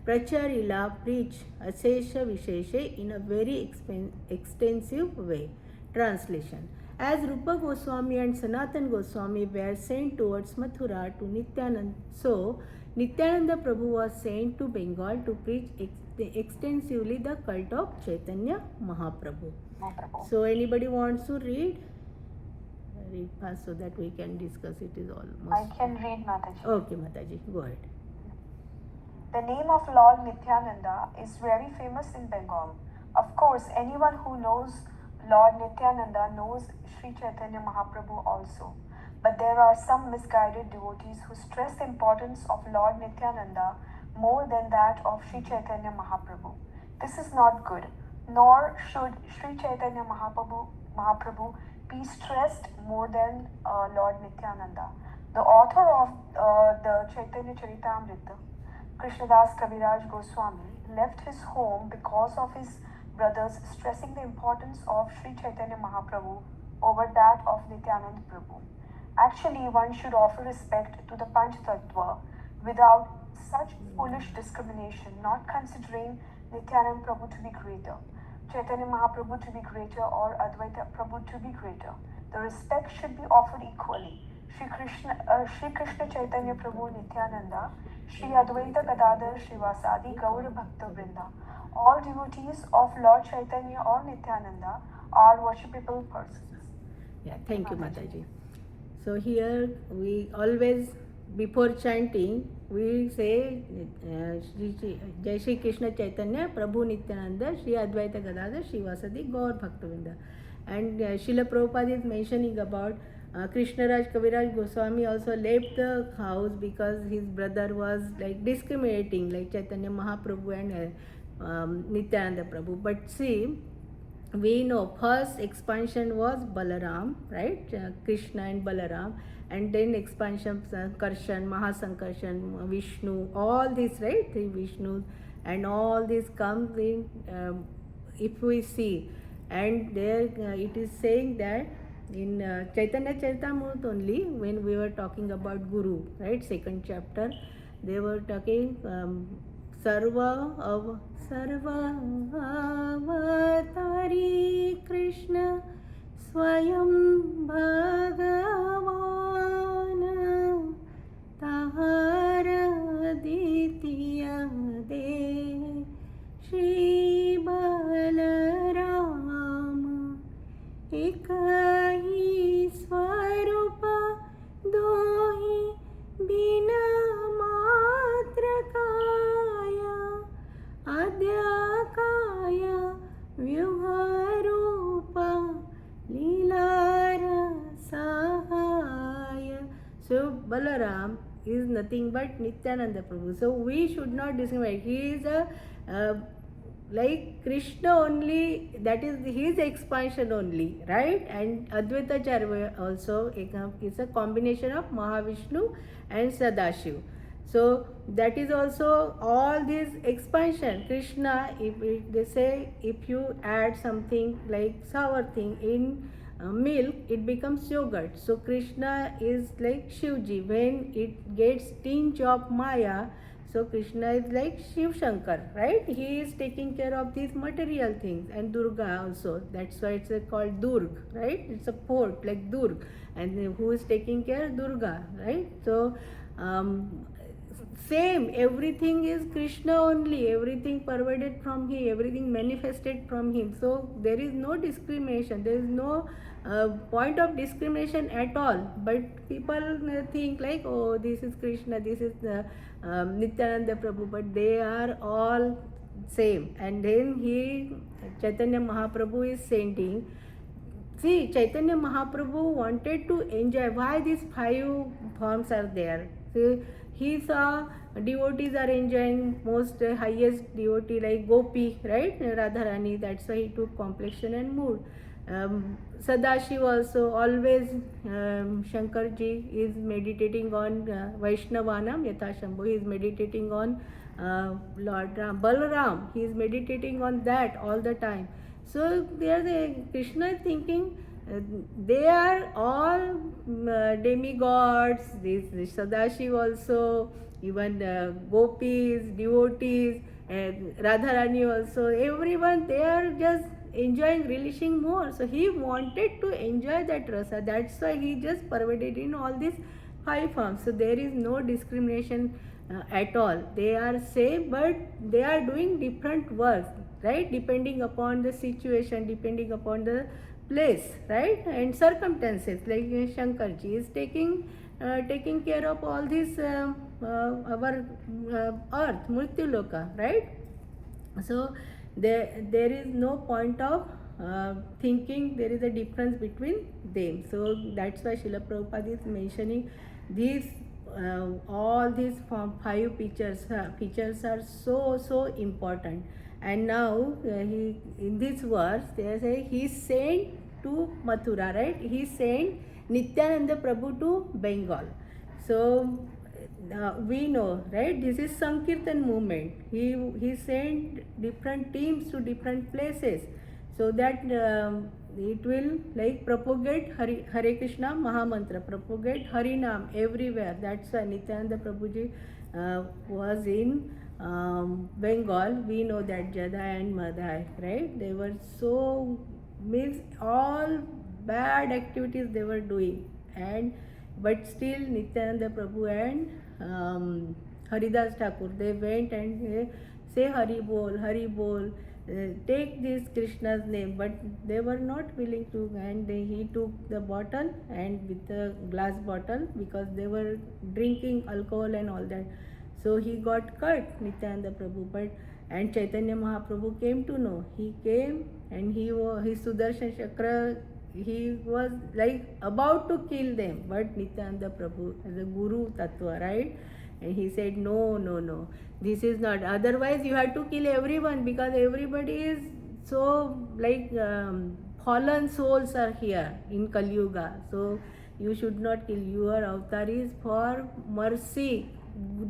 Pracharila, preach, Asesha Visheshe in a very extensive way. Translation: As Rupa Goswami and Sanatan Goswami were sent towards Mathura to Nityananda, so Nityananda Prabhu was sent to Bengal to preach extensively the cult of Chaitanya Mahaprabhu. So anybody wants to read? Read fast so that we can discuss. It is almost. I can read, Mataji. Okay, Mataji, go ahead. The name of Lord Nityananda is very famous in Bengal. Of course, anyone who knows Lord Nityananda knows Sri Chaitanya Mahaprabhu also. But there are some misguided devotees who stress the importance of Lord Nityananda more than that of Sri Chaitanya Mahaprabhu. This is not good, nor should Sri Chaitanya Mahaprabhu be stressed more than Lord Nityananda. The author of the Chaitanya Charitamrita, Krishnadas Kaviraj Goswami, left his home because of his brothers stressing the importance of Sri Chaitanya Mahaprabhu over that of Nityanand Prabhu. Actually, one should offer respect to the Panch Tattva without such foolish discrimination, not considering Nityanand Prabhu to be greater, Chaitanya Mahaprabhu to be greater, or Advaita Prabhu to be greater. The respect should be offered equally. Shri Krishna Chaitanya Prabhu Nityananda, Shri Advaita Gadadhar Srivasadi Gaura Bhakta Vrinda. All devotees of Lord Chaitanya or Nityananda are worshipable persons. Yeah, thank you, Mataji. So here we always, before chanting, we say Jai Shri Krishna Chaitanya Prabhu Nityananda Shri Advaita Gadadhar Srivasadi Gaur Bhaktavinda. And Srila Prabhupada is mentioning about Krishnaraj Kaviraj Goswami also left the house because his brother was like discriminating like Chaitanya Mahaprabhu and Nityananda Prabhu. But see, we know first expansion was Balaram, right? Krishna and Balaram, and then expansion Sankarshan, Mahasankarshan, Vishnu, all these, right? Three Vishnus, and all this comes in if we see. And there it is saying that in Chaitanya Charitamrita only, when we were talking about Guru, right? Second chapter, they were talking Sarva avatari Krishna Swayam Bhagavan Tahara Ditya De Shri Balaram Ekahi Swarupa Dohi Bina Matrakaya Adyakaya Vyuharupa Lilara Sahaya. So Balaram is nothing but Nityananda Prabhu. So we should not discriminate. He is a like Krishna only, that is his expansion only, right? And Advaita Charya also is a combination of Mahavishnu and Sadashiv. So that is also all this expansion. Krishna, if they say if you add something like sour thing in milk, it becomes yogurt. So Krishna is like Shivji. When it gets tinge of Maya, so Krishna is like Shiv Shankar, right? He is taking care of these material things, and Durga also. That's why it's called Durg, right? It's a fort like Durg, and who is taking care? Durga, right? So same, everything is Krishna only, everything pervaded from him, everything manifested from him. So there is no discrimination, there is no point of discrimination at all. But people think like, oh, this is Krishna, this is Nityananda Prabhu, but they are all same. And then Chaitanya Mahaprabhu is saying, see, Chaitanya Mahaprabhu wanted to enjoy. Why these 5 forms are there? See, he saw devotees are enjoying most highest devotee like Gopi, right? Radharani. That's why he took complexion and mood. Sadashiv also always Shankarji is meditating on Vaishnavanam Yathashambhu. He is meditating on Lord Ram. Balaram, he is meditating on that all the time. So there Krishna is thinking they are all demigods. This Sadashiv also, even gopis, devotees, Radharani also, everyone, they are just enjoying, relishing more. So he wanted to enjoy that rasa. That's why he just pervaded in all these 5 forms. So there is no discrimination at all. They are same, but they are doing different works, right? Depending upon the situation, depending upon the place, right? And circumstances. Like Shankarji is taking care of all this our earth, Mrityu Loka, right? So there is no point of thinking there is a difference between them. So that's why Srila Prabhupada is mentioning these all these five features are so important. And now he in this verse they say he sent to Mathura, right? He sent Nityananda Prabhu to Bengal. So we know, right? This is Sankirtan movement. He sent different teams to different places so that it will like propagate Hare Krishna Mahamantra, propagate Harinam everywhere. That's why Nityananda Prabhuji was in Bengal. We know that Jada and Madhai, right? They were so means all bad activities they were doing, and but still Nityananda Prabhu and Haridas Thakur, they went and they say Hari Bol, take this Krishna's name, but they were not willing to, and he took the bottle and with the glass bottle because they were drinking alcohol and all that. So he got cut, Nityananda Prabhu, but and Chaitanya Mahaprabhu came to know. He came and his Sudarshan Chakra, he was like about to kill them, but Nityananda Prabhu as a Guru Tattva, right? And he said, no, this is not. Otherwise, you have to kill everyone because everybody is so like fallen souls are here in Kali Yuga. So you should not kill. Your avatar is for mercy,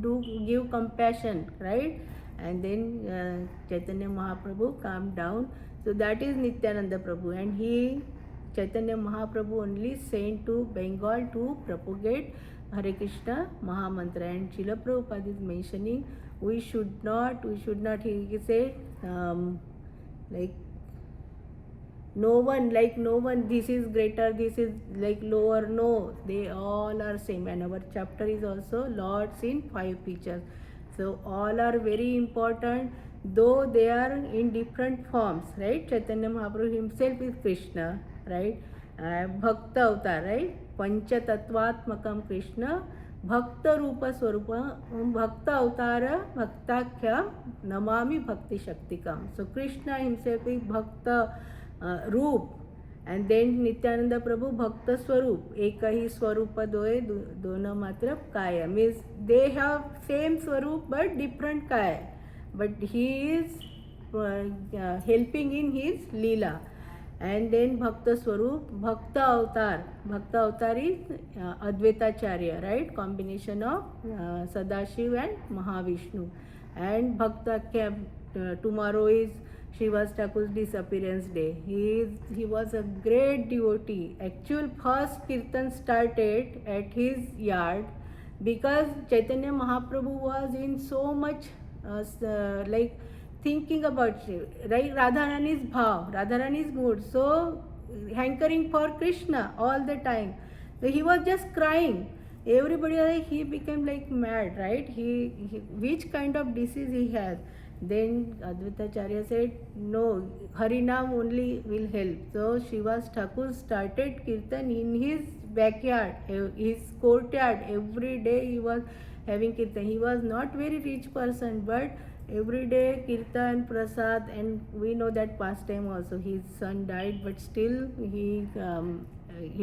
do give compassion, right? And then Chaitanya Mahaprabhu calmed down. So that is Nityananda Prabhu, and Chaitanya Mahaprabhu only sent to Bengal to propagate Hare Krishna Mahamantra. And Srila Prabhupada is mentioning we should not, he said, like no one, this is greater, this is like lower. No, they all are same. And our chapter is also Lords in 5 features. So all are very important, though they are in different forms, right? Chaitanya Mahaprabhu himself is Krishna, right? Bhakta avatar, right? Pancha Tattvatmakam Krishna, Bhakta Rupa Swarupa, Bhakta Avatara, Bhaktakhya, Namami Bhakti Shaktikam. So Krishna himself is Bhakta Roop, and then Nityananda Prabhu Bhakta Swarup. Ekahi Swarupa Doe Dona Matra Kaya. Means they have same Swarup but different Kaya. But he is helping in his Leela. And then Bhakta Swarup, Bhakta Avatar. Bhakta Avatar is Advaitacharya, right? Combination of Sadashiv and Mahavishnu. And Bhakta tomorrow is Srivas Thakur's disappearance day. He was a great devotee. Actual first kirtan started at his yard because Chaitanya Mahaprabhu was in so much like thinking about, right, Radharani's bhav, Radharani's mood, so hankering for Krishna all the time. So he was just crying. Everybody, he became like mad, right? Which kind of disease he has? Then Advaitacharya said, no, Harinam only will help. So Srivas Thakur started kirtan in his backyard, his courtyard. Every day he was having kirtan. He was not very rich person, but every day kirtan, prasad, and we know that pastime also. His son died, but still he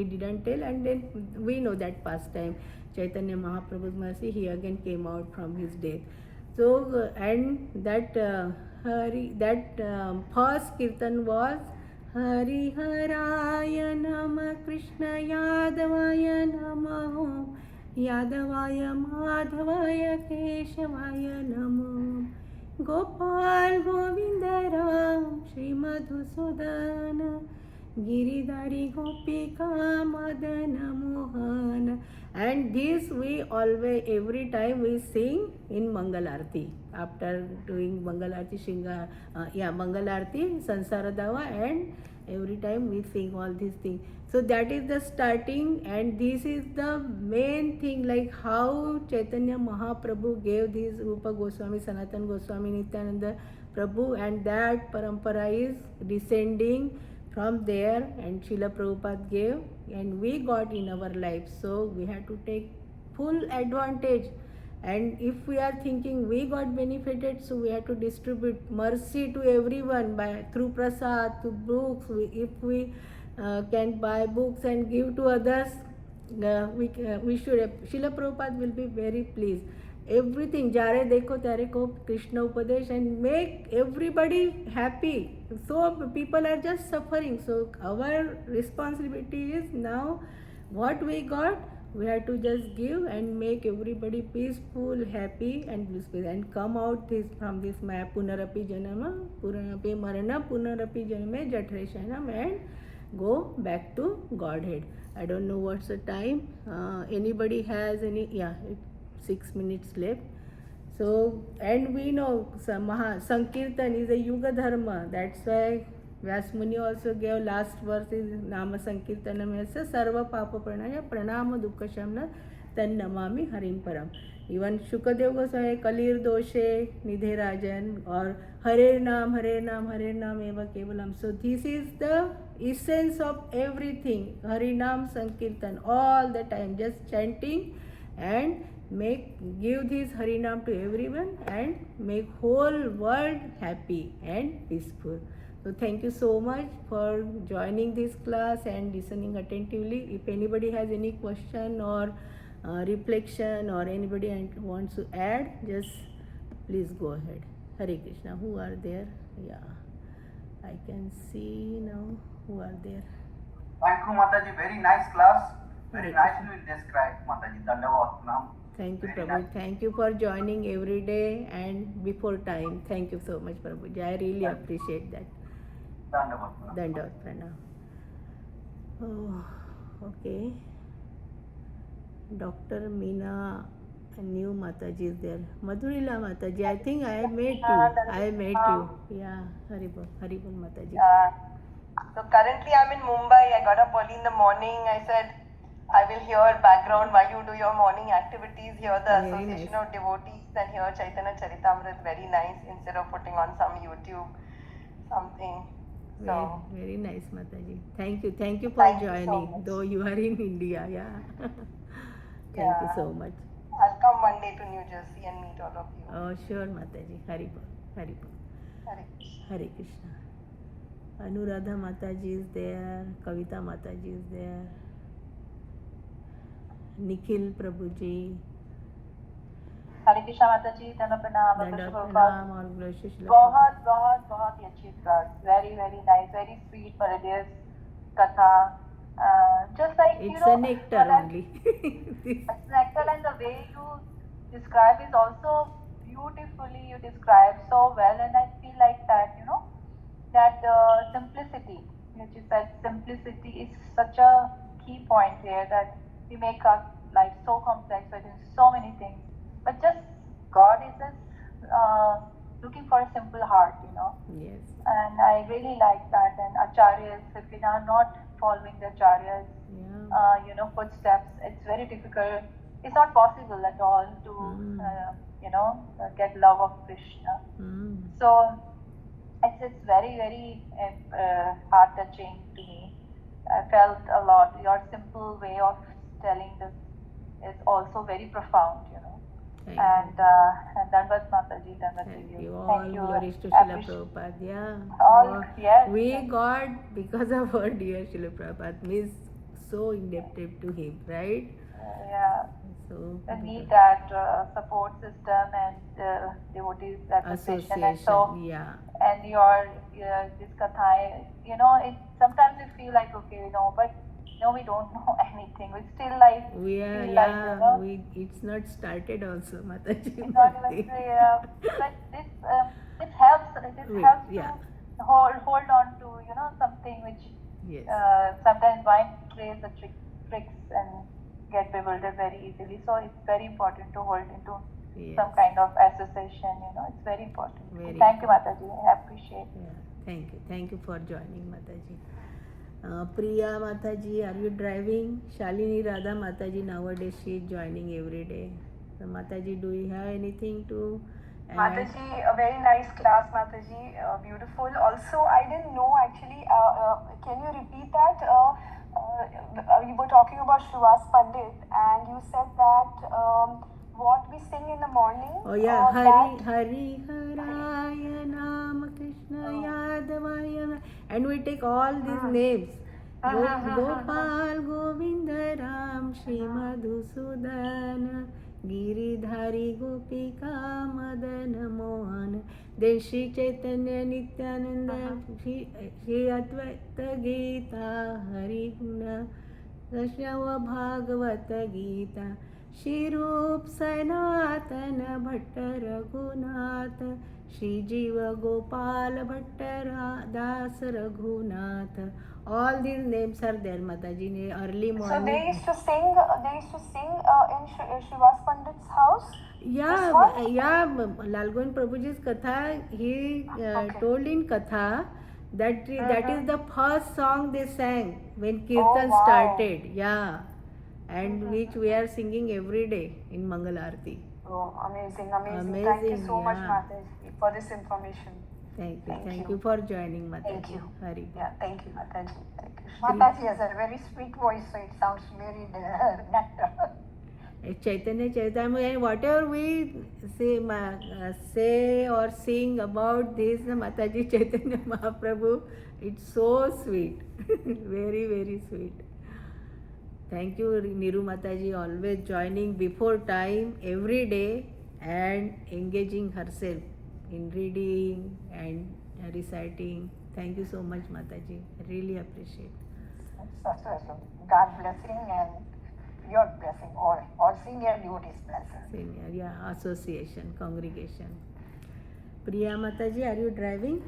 didn't tell, and then we know that pastime. Chaitanya Mahaprabhu's mercy, he again came out from his death. So and that first kirtan was Hari Haraya Nama Krishna Yadavaya Namaho Yadavaya Madhavaya Keshavaya Namo Gopal Govinda Ram Shri Madhusudana Giridhari Gopika Madana Mohana. And this we always, every time we sing in Mangal Arati. After doing Mangal Arati, Mangal Arati, Sansara Dava, and every time we sing all these things. So that is the starting, and this is the main thing, like how Chaitanya Mahaprabhu gave this Rupa Goswami, Sanatan Goswami, Nityananda Prabhu, and that parampara is descending from there, and Srila Prabhupada gave, and we got in our life. So we have to take full advantage And if we are thinking we got benefited, so we have to distribute mercy to everyone by through prasad, through books. If we can buy books and give to others, we should. Srila Prabhupada will be very pleased. Everything, jare dekho tare ko Krishna Upadesh, and make everybody happy. So people are just suffering. So our responsibility is now what we got, we have to just give and make everybody peaceful, happy and blissful, and come out from this maya punarapi janama, punarapi marana, punarapi janame jatreshanam, and go back to Godhead. I don't know what's the time. Anybody has any? Yeah, 6 minutes left. So, and we know Sankirtan is a Yuga Dharma. That's why Vyasmuni also gave last verse is Nama Sankirtanam Yasa Sarva Papa Pranaya Pranama Dukkha Shamna Tan Namami Harim Param. Even Shukadev Goswami Kalir Doshe Nidhe Rajan, or Hare Nam Hare Nam Hare Nam Eva Kevalam. So this is the essence of everything. Hare Nam Sankirtan all the time, just chanting and give this Harinam to everyone and make whole world happy and peaceful. So thank you so much for joining this class and listening attentively. If anybody has any question or reflection, or anybody wants to add, just please go ahead. Hare Krishna. Who are there? Yeah, I can see now who are there. Thank you, Mataji. Very nice class. Very Hare nicely described, Mataji. Dandavat Pranam. Thank you, Very Prabhu. nice. Thank you for joining every day and before time. Thank you so much, Prabhu. I really appreciate that. Dandavat Pranam. Dandavat Pranam. Oh, okay. Dr. Meena, a new Mataji is there. Madhurila Mataji, I think I met you. I met you. Yeah, Haribol Mataji. So currently I'm in Mumbai. I got up early in the morning. I said I will hear background while you do your morning activities. Hear the Very Association nice. of Devotees and hear Chaitanya Charitamrita. Very nice, instead of putting on some YouTube something. So Very nice, Mataji. Thank you for Thank you so joining. much. Though you are in India, yeah. Thank you Yeah. so much. I'll come one day to New Jersey and meet all of you. Oh, sure, Mataji. Haribol. Hare Krishna. Hare Krishna. Anuradha Mataji is there. Kavita Mataji is there. Nikhil Prabhuji. हरे कृष्णा माता जी धन प्रणाम Dandavat Prabhupada Pranam, all glories to Srila बहुत बहुत बहुत ही अच्छी class very very nice very sweet melodious कथा just like Prabhupada. you It's know a nectar that only. it's nectar, and the way you describe is also beautifully you describe so well, and I feel like that you know that simplicity, which you said simplicity is such a key point here, that we make our life so complex by doing so many things, but just God is just looking for a simple heart, you know. Yes. And I really like that. And acharyas, if we are not following the acharyas, Yeah. you know, footsteps, it's very difficult. It's not possible at all to, you know, get love of Krishna. Mm. So it's very, very heart touching to me. I felt a lot. Your simple way of telling this is also very profound, you know. Thank you. And Dandavat Mataji, Dandavat to Thank you. you. All Thank you. glories to Srila Appreciate- Prabhupada. Yeah. All, Oh, yes. we got, because of our dear Srila Prabhupada, means so indebted to him, right? Yeah. So We need that support system and devotees association, and so association, yeah. and your this kathai, you know, it sometimes we feel like okay, you know, but no, we don't know anything. We still like We are, feel like, you know, it's not started also, Mataji. it's not even but this helps. This Wait, helps yeah. to hold on to you know something which Yes. sometimes mind plays the tricks and get bewildered very easily. So it's very important to hold into Yes. some kind of association. You know, it's very important. Very Thank you, Mataji. I appreciate. Yeah. Thank you for joining, Mataji. Priya Mataji, are you driving? Shalini Radha Mataji, nowadays she is joining every day. So Mataji, do you have anything to add? Mataji, a very nice class, Mataji. Beautiful. Also, I didn't know actually. Can you repeat that? You were talking about Shrivas Pandit, and you said that what we sing in the morning. Oh yeah, or that- Hari Haraya Nama Krishna Yadavaya, and we take all these names. Gopal Govinda Ram Shri Madhusudan Giridhari Gopika Madana Mohan, then Shri Chaitanya Nityananda, Shri Advaita Gita Hari Guna Vaishnava Bhagavata Gita, Shri Rup Sanatana Bhatta Raghunath, Shri Jiva Gopal Bhatta Das Raghunath. All these names are there, Mataji, in early So morning. they used to sing. In Srivas Pandit's house. Yeah, one? yeah, Lalgon Prabhuji's Katha, he told in Katha that that is the first song they sang when Kirtan wow. started. Yeah, and which we are singing every day in Mangal Aarti. Oh, amazing. Thank you Amazing, so much, yeah. Mataji, for this information. Thank you for joining, Mataji. Thank you. Hari. Yeah, thank you, Mataji. Thank you. Mataji has a very sweet voice, so it sounds very nectar. Chaitanya Charitamrita, and whatever we say or sing about this Mataji Chaitanya Mahaprabhu, it's so sweet, very very sweet. Thank you, Niru Mataji, always joining before time every day and engaging herself in reading and reciting. Thank you so much, Mataji. I really appreciate. God blessing and your blessing, all senior devotees blessing. Senior, yeah, association, congregation. Priya Mataji, are you driving?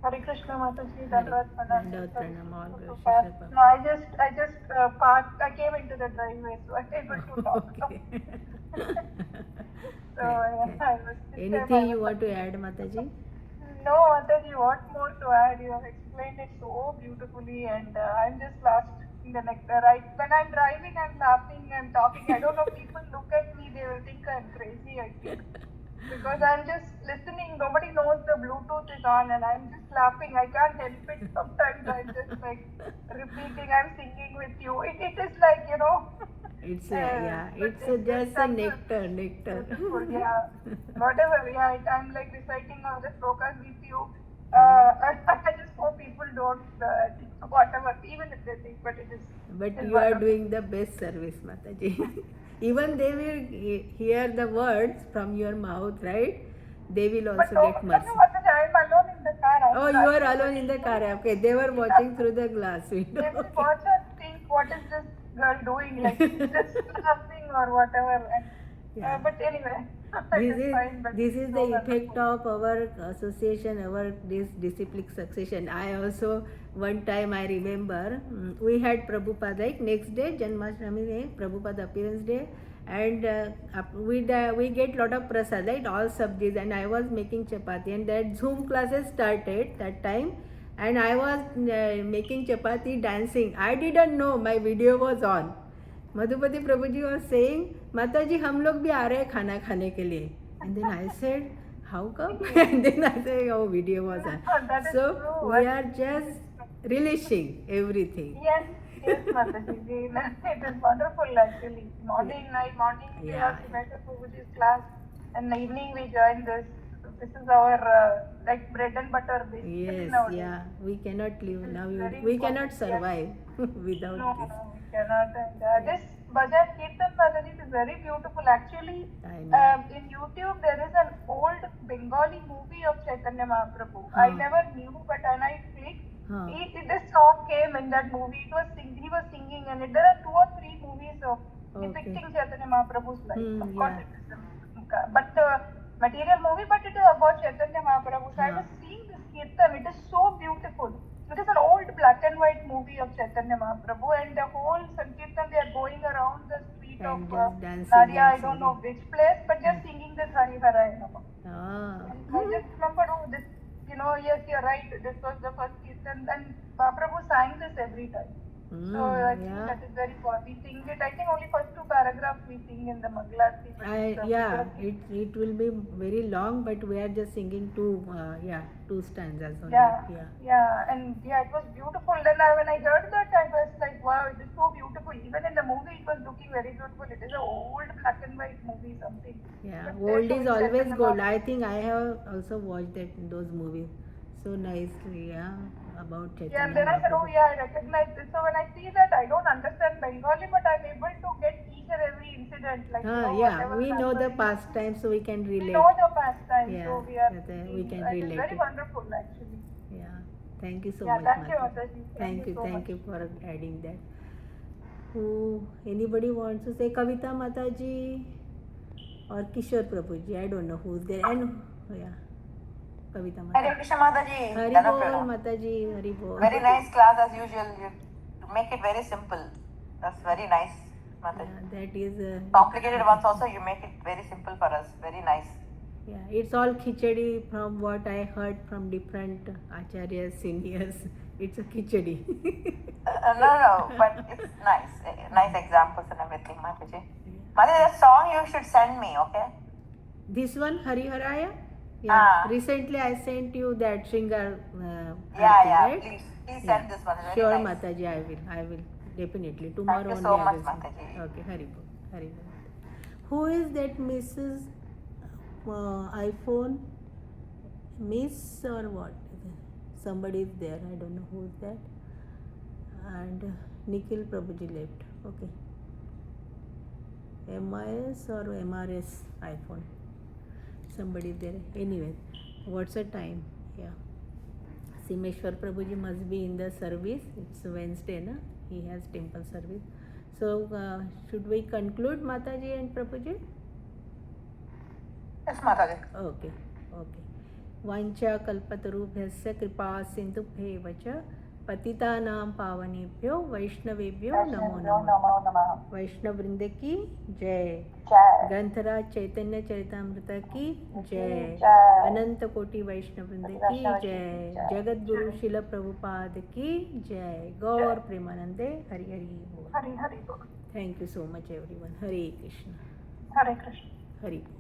Hare Krishna Mataji, Dandavad Dandavad Pranam, all Pranam. Shishapa. No, I just parked. I came into the driveway, so I was able to talk. Okay. So yeah, I was. Anything you want to add, Mataji? No, Mataji, what more to add? You have explained it so beautifully, and I'm just lost in the nectar. When I'm driving, I'm laughing and talking. I don't know, people look at me, they will think I'm crazy, I think. Because I'm just listening, nobody knows the Bluetooth is on, and I'm just laughing. I can't help it. Sometimes I'm just like repeating, I'm singing with you. It is like, you know. It's but just a such nectar. beautiful, yeah. Whatever, yeah. I'm like reciting all the slokas with you. I just hope people don't, whatever, even if they think, but it is. But it's you are wonderful. doing the best service, Mataji. Even they will hear the words from your mouth, right? They will But also get mercy. I'm alone in the car. Oh, you are alone in the car. Okay, they were watching through the glass window. They will watch and think, what is this girl doing? Like, she's just laughing or whatever. And, Yeah. but anyway, This it's fine. But is it's the so effect wonderful. of our association, our this disciplic succession. I also one time I remember we had Prabhupada like next day Janmashtami day, Prabhupada appearance day, and we get lot of prasad, right, all sabjis, and I was making chapati, and that Zoom classes started that time, and I was making chapati dancing. I didn't know my video was on. Madhupati Prabhu ji was saying, माता जी हम लोग भी आ रहे हैं खाना खाने के लिए. And then I said, how come? And then I said, oh, video was on. That is So true. we are just relishing everything. Yes, Mataji. It is wonderful actually. Morning we Yeah. have Srimati Prabhuji's class, and in the evening we join this. This is our like bread and butter basically Yes, nowadays. yeah. We cannot live now. very We cannot important, survive without No, this. we cannot. And this Bhajan Kirtan Mataji is very beautiful. Actually, I know. in YouTube there is an old Bengali movie of Chaitanya Mahaprabhu. Huh. I never knew, but when I clicked, Huh. this song came in that movie. He was singing, and there are 2 or 3 movies of depicting Chaitanya Mahaprabhu's life. Of course, yeah. it is but material movie, but it is about Chaitanya Mahaprabhu. So I was seeing this Kirtan. It is so beautiful. It is an old black and white movie of Chaitanya Mahaprabhu, and the whole Sankirtan, they are going around the street And of just dancing Nadia, and I don't know singing. which place, but just singing this Hari Haraya Namah. Ah. I just remembered, oh, this, yes, you're right, this was the first Kirtan, and Mahaprabhu sang this every time. So I think yeah. that is very important. We sing it. I think only first two paragraphs we sing in the Mangalarti. Yeah, it will be very long, but we are just singing two stanzas only. And it was beautiful. Then when I heard that, I was like, wow, it is so beautiful. Even in the movie, it was looking very beautiful. It is an old black and white movie, something. Yeah, But old they're is showing always Chaitanya gold. Mahaprabhu. I think I have also watched those movies. So nicely, about Yeah, and Chaitanya then I said, oh Mahaprabhu. yeah, I recognize this. So when I see that, I don't understand Bengali, but I'm able to get each and every incident, like whatever We know the happened. pastime, so we can We relate. know the pastime, Yeah, so we are. we can It is relate very it. wonderful, actually. Yeah, thank you so Yeah, much, thank you, Mataji. Mataji. Thank you so Thank much. you for adding that. Who anybody wants to say Kavita Mataji or Kishore Prabhuji? I don't know who's there. And Kavita Mataji. Hare Krishna Mataji. Hari Dhanapura. Bol Mataji, Hari Bol. Very nice class as usual. You make it very simple. That's very nice, Mataji. Yeah, that is Complicated ones also you make it very simple for us. Very nice. yeah, it's all khichdi from what I heard from different acharyas, seniors. It's a khichdi. No, but it's nice. Nice examples and everything, Mataji. Mataji, the song you should send me, okay? This one, Hariharaya? Yeah. Ah. Recently I sent you that Shringar. Yeah. Right? Please send this one. Very Sure, nice. Mataji, I will definitely. Tomorrow you only so I much, will send. Mataji. Okay, Hari Bol. Who is that Mrs. iPhone? Miss or what? Somebody is there. I don't know who is that. And Nikhil Prabhuji left. Okay. MIS or MRS iPhone. Somebody there. Anyway, what's the time? Yeah. Simeshwar Prabhuji must be in the service. It's Wednesday, na? He has temple service. So, should we conclude, Mataji and Prabhuji? Yes, Mataji. Okay. Vancha kalpatarubhyasya kripa sindhubhyev cha पतितानां पावनेभ्यो वैष्णवेभ्यो नमो नमः। वैष्णव वृंद की जय। ग्रंथराज चैतन्य चरितामृत की जय। अनंत कोटि वैष्णव वृंद की जय। जगत गुरु शिल प्रभुपाद की जय। गौर प्रेमानंदे हरि हरि बोल। Hari Hari Bol. Thank you so much everyone. Hare Krishna Hare Krishna. Hari बोल।